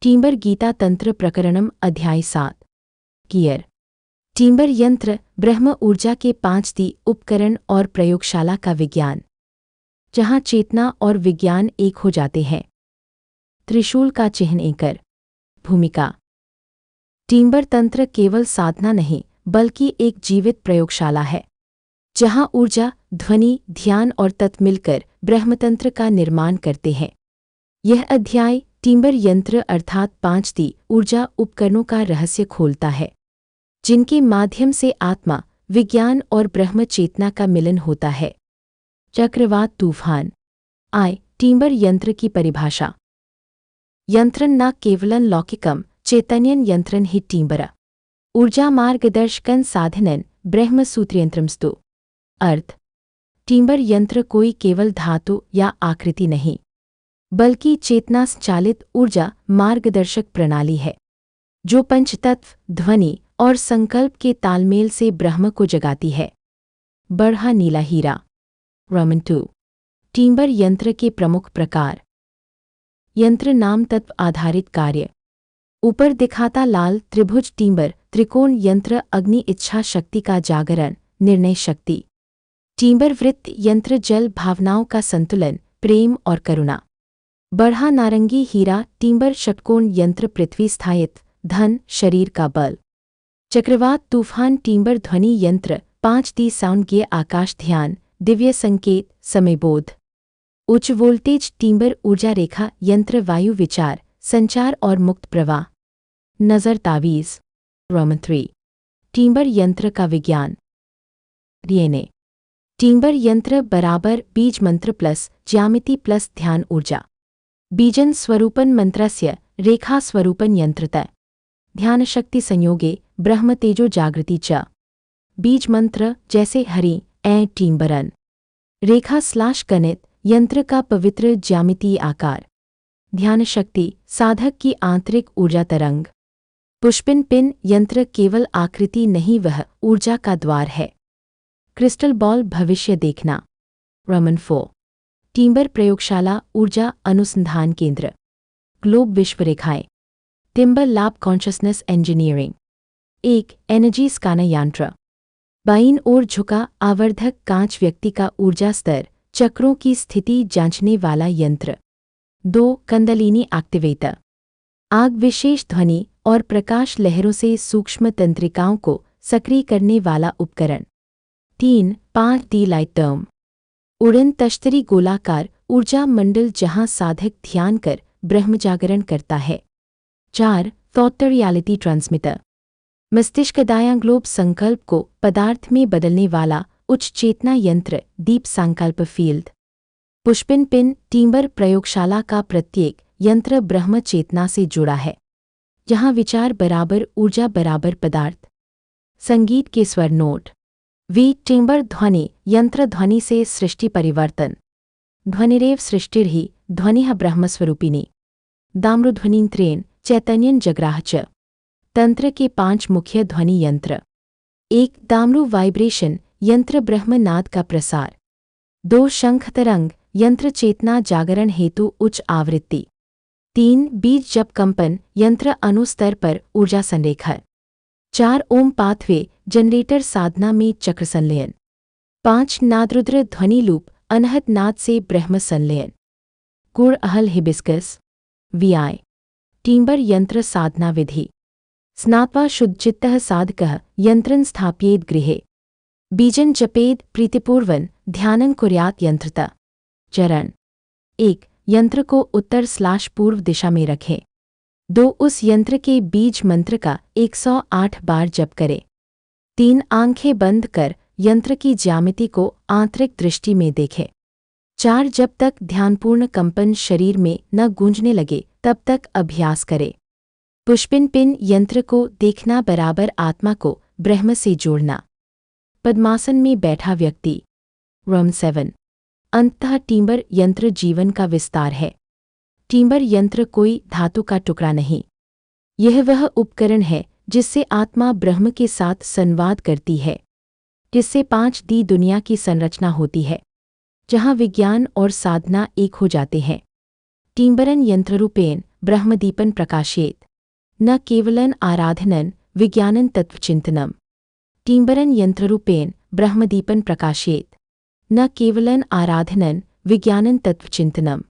Timber Gita तंत्र प्रकरणम अध्याय 7 gear timber यंत्र ब्रह्म ऊर्जा के 5D उपकरण और प्रयोगशाला का विज्ञान जहाँ चेतना और विज्ञान एक हो जाते हैं। त्रिशूल का चिह्न एकर भूमिका। टीम्बर तंत्र केवल साधना नहीं बल्कि एक जीवित प्रयोगशाला है जहाँ ऊर्जा, ध्वनि, ध्यान और तत्व मिलकर ब्रह्मतंत्र का निर्माण करते हैं। यह अध्याय टीम्बर यंत्र अर्थात 5D ऊर्जा उपकरणों का रहस्य खोलता है जिनके माध्यम से आत्मा, विज्ञान और ब्रह्म चेतना का मिलन होता है। चक्रवात तूफान टीम्बर यंत्र की परिभाषा। यंत्रन न केवलं लौकिकम चैतन्यन यंत्रन हि टीम्बर ऊर्जा मार्गदर्शकन साधनन ब्रह्म सूत्रयंत्रमस्तु। अर्थ टीम्बर यंत्र कोई केवल धातु या आकृति नहीं बल्कि चेतना संचालित ऊर्जा मार्गदर्शक प्रणाली है जो पंचतत्व, ध्वनि और संकल्प के तालमेल से ब्रह्म को जगाती है। बढ़ा नीला हीरा रोमन 2। टीम्बर यंत्र के प्रमुख प्रकार। यंत्र नाम तत्व आधारित कार्य। ऊपर दिखाता लाल त्रिभुज टीम्बर त्रिकोण यंत्र अग्नि इच्छा शक्ति का जागरण, निर्णय शक्ति। टीम्बर वृत्त यंत्र जल भावनाओं का संतुलन, प्रेम और करुणा। बढ़ा नारंगी हीरा टीम्बर षटकोण यंत्र पृथ्वी स्थायित्व, धन, शरीर का बल। चक्रवात तूफान टीम्बर ध्वनि यंत्र 5D साउंड गे आकाश ध्यान, दिव्य संकेत, समयबोध। उच्च वोल्टेज टीम्बर ऊर्जा रेखा यंत्र वायु विचार, संचार और मुक्त प्रवाह। नजर तावीज रोमन 3। टीम्बर यंत्र का विज्ञान। डीएनए टीम्बर यंत्र बराबर बीज मंत्र प्लस ज्यामिति प्लस ध्यान ऊर्जा। बीजन स्वरूपन मंत्रस्य रेखा स्वरूपन यंत्रतः ध्यान शक्ति संयोगे ब्रह्म तेजो जागृति च। बीज मंत्र जैसे हरि टीम्बरन। रेखा / गणित यंत्र का पवित्र ज्यामितीय आकार। ध्यान शक्ति साधक की आंतरिक ऊर्जा तरंग। पुष्पिन पिन यंत्र केवल आकृति नहीं वह ऊर्जा का द्वार है। क्रिस्टल बॉल भविष्य देखना। रोमन 4। टीम्बर प्रयोगशाला ऊर्जा अनुसंधान केंद्र। ग्लोब विश्वरेखाएं। Timber lab consciousness engineering. 1 energy scanner यंत्र। बाईं ओर झुका आवर्धक कांच व्यक्ति का ऊर्जा स्तर, चक्रों की स्थिति जांचने वाला यंत्र। 2 कंदलिनी एक्टिवेटर। आग विशेष ध्वनि और प्रकाश लहरों से सूक्ष्म तंत्रिकाओं को सक्रिय करने वाला उपकरण। 3 5D लाइट टर्म। उड़न तश्तरी गोलाकार ऊर्जा मंडल जहां साधक ध्यान कर ब्रह्म जागरण करता है। 4 थॉट रियलिटी ट्रांसमीटर। मस्तिष्क दायां ग्लोब संकल्प को पदार्थ में बदलने वाला उच्च चेतना यंत्र दीप संकल्प फील्ड। पुष्पिन पिन टीम्बर प्रयोगशाला का प्रत्येक यंत्र ब्रह्म चेतना से जुड़ा है जहां विचार बराबर ऊर्जा बराबर पदार्थ। संगीत के स्वर नोट। वी टीम्बर ध्वनि यंत्र ध्वनि से सृष्टि परिवर्तन। ध्वनिरेव सृष्टिर्हि ध्वनिः ब्रह्मस्वरूपिणी। दाम्रुध्वनिन्त्रेण चैतन्यन जग्राह च। तंत्र के 5 मुख्य ध्वनि यंत्र। 1 दाम्रु वाइब्रेशन यंत्र ब्रह्मनाद का प्रसार। 2 शंख तरंग यंत्र चेतना जागरण हेतु उच्च आवृत्ति। 3 बीज जप कंपन यंत्र अणुस्तर पर ऊर्जा संरेखण। 4 ओम पाथवे जनरेटर साधना में चक्र संलयन। 5 नादरुद्र ध्वनि लूप अनहत नाद से ब्रह्म संलयन। गुड़ अहल हिबिस्कस। VI टीम्बर यंत्र साधना विधि। स्नात्वा शुद्धचित्तः साधकः यंत्रं स्थापयेद गृहे। बीजन जपेद प्रीतिपूर्वन ध्यानं कुर्यात् यंत्रतः। चरण। 1 यंत्र को उत्तर/पूर्व दिशा में रखें। 2 उस यंत्र के बीज मंत्र का 108 बार जप करें। 3 आंखें बंद कर यंत्र की ज्यामिति को आंतरिक दृष्टि में देखें। 4 जब तक ध्यानपूर्ण कंपन शरीर में न गूंजने लगे तब तक अभ्यास करें। पुष्पिन पिन यंत्र को देखना बराबर आत्मा को ब्रह्म से जोड़ना। पद्मासन में बैठा व्यक्ति। रोम 7। अंततः टीम्बर यंत्र जीवन का विस्तार है। टीम्बर यंत्र कोई धातु का टुकड़ा नहीं। यह वह उपकरण है जिससे आत्मा ब्रह्म के साथ संवाद करती है, जिससे 5D दुनिया की संरचना होती है जहाँ विज्ञान और साधना एक हो जाते हैं। टीम्बरन यंत्ररूपेण ब्रह्मदीपन प्रकाशेत। न केवलं आराधनं विज्ञानं तत्त्वचिन्तनं। टिम्बरन यंत्ररूपेण ब्रह्मदीपन प्रकाशेत। न केवलं आराधनं विज्ञानं तत्त्वचिन्तनं।